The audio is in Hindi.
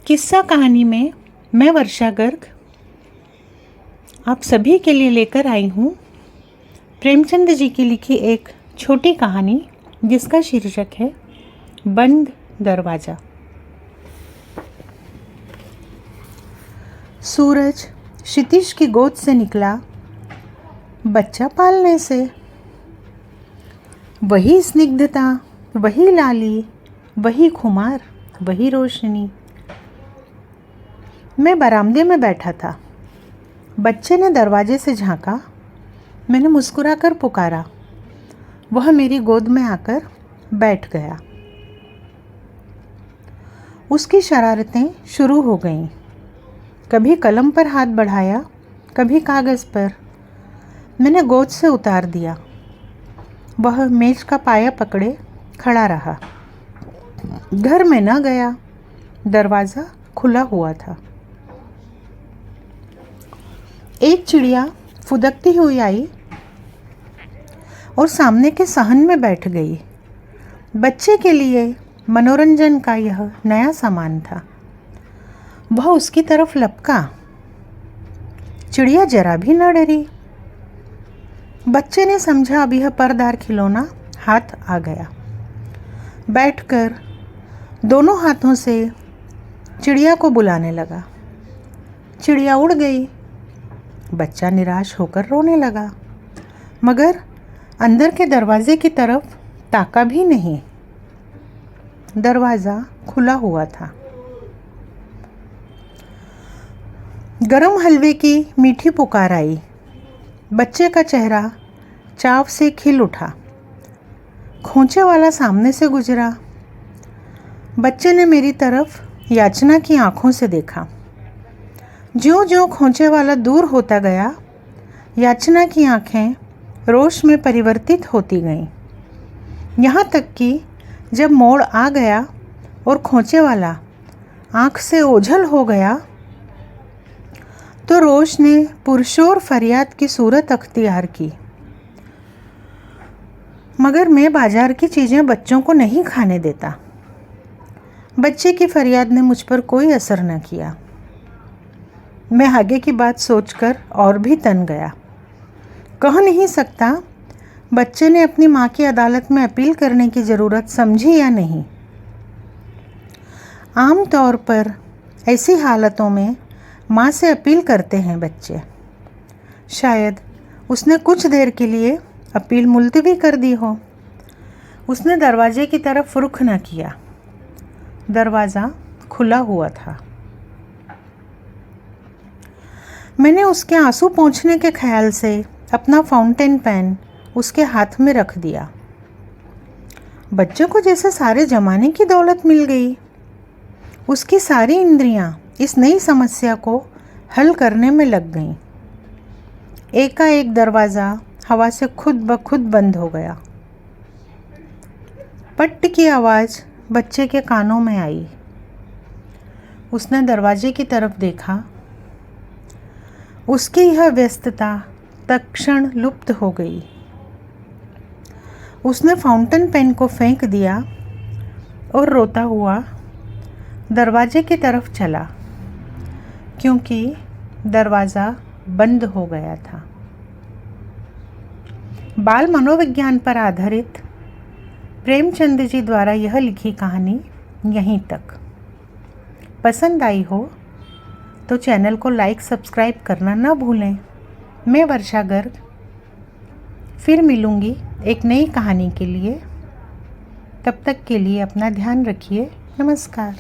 किस्सा कहानी में मैं वर्षा गर्ग आप सभी के लिए लेकर आई हूँ प्रेमचंद जी की लिखी एक छोटी कहानी जिसका शीर्षक है बंद दरवाज़ा। सूरज क्षितिज की गोद से निकला बच्चा पालने से। वही स्निग्धता, वही लाली, वही खुमार, वही रोशनी। मैं बरामदे में बैठा था। बच्चे ने दरवाजे से झांका। मैंने मुस्कुराकर पुकारा। वह मेरी गोद में आकर बैठ गया। उसकी शरारतें शुरू हो गईं। कभी कलम पर हाथ बढ़ाया, कभी कागज़ पर। मैंने गोद से उतार दिया। वह मेज का पाया पकड़े खड़ा रहा। घर में न गया। दरवाज़ा खुला हुआ था। एक चिड़िया फुदकती हुई आई और सामने के सहन में बैठ गई। बच्चे के लिए मनोरंजन का यह नया सामान था। वह उसकी तरफ लपका। चिड़िया जरा भी न डरी। बच्चे ने समझा अब यह परदार खिलौना हाथ आ गया। बैठकर दोनों हाथों से चिड़िया को बुलाने लगा। चिड़िया उड़ गई। बच्चा निराश होकर रोने लगा, मगर अंदर के दरवाजे की तरफ ताका भी नहीं। दरवाज़ा खुला हुआ था। गरम हलवे की मीठी पुकार आई। बच्चे का चेहरा चाव से खिल उठा। खोंचे वाला सामने से गुजरा। बच्चे ने मेरी तरफ याचना की आंखों से देखा। ज्यों-ज्यों खोंचे वाला दूर होता गया, याचना की आंखें रोष में परिवर्तित होती गईं। यहाँ तक कि जब मोड़ आ गया और खोंचे वाला आंख से ओझल हो गया, तो रोष ने पुरशोर फरियाद की सूरत अख्तियार की। मगर मैं बाजार की चीज़ें बच्चों को नहीं खाने देता। बच्चे की फरियाद ने मुझ पर कोई असर न किया। मैं आगे की बात सोचकर और भी तन गया। कह नहीं सकता बच्चे ने अपनी माँ की अदालत में अपील करने की ज़रूरत समझी या नहीं। आम तौर पर ऐसी हालतों में माँ से अपील करते हैं बच्चे। शायद उसने कुछ देर के लिए अपील मुलतवी कर दी हो। उसने दरवाजे की तरफ रुख न किया। दरवाज़ा खुला हुआ था। मैंने उसके आंसू पोंछने के ख्याल से अपना फाउंटेन पेन उसके हाथ में रख दिया। बच्चे को जैसे सारे ज़माने की दौलत मिल गई। उसकी सारी इंद्रियां इस नई समस्या को हल करने में लग गईं। एकाएक दरवाज़ा हवा से खुद ब खुद बंद हो गया। पट्ट की आवाज़ बच्चे के कानों में आई। उसने दरवाजे की तरफ देखा। उसकी यह व्यस्तता तत्क्षण लुप्त हो गई। उसने फाउंटेन पेन को फेंक दिया और रोता हुआ दरवाजे की तरफ चला, क्योंकि दरवाज़ा बंद हो गया था। बाल मनोविज्ञान पर आधारित प्रेमचंद जी द्वारा यह लिखी कहानी यहीं तक। पसंद आई हो तो चैनल को लाइक सब्सक्राइब करना ना भूलें। मैं वर्षा गर्ग फिर मिलूँगी एक नई कहानी के लिए। तब तक के लिए अपना ध्यान रखिए। नमस्कार।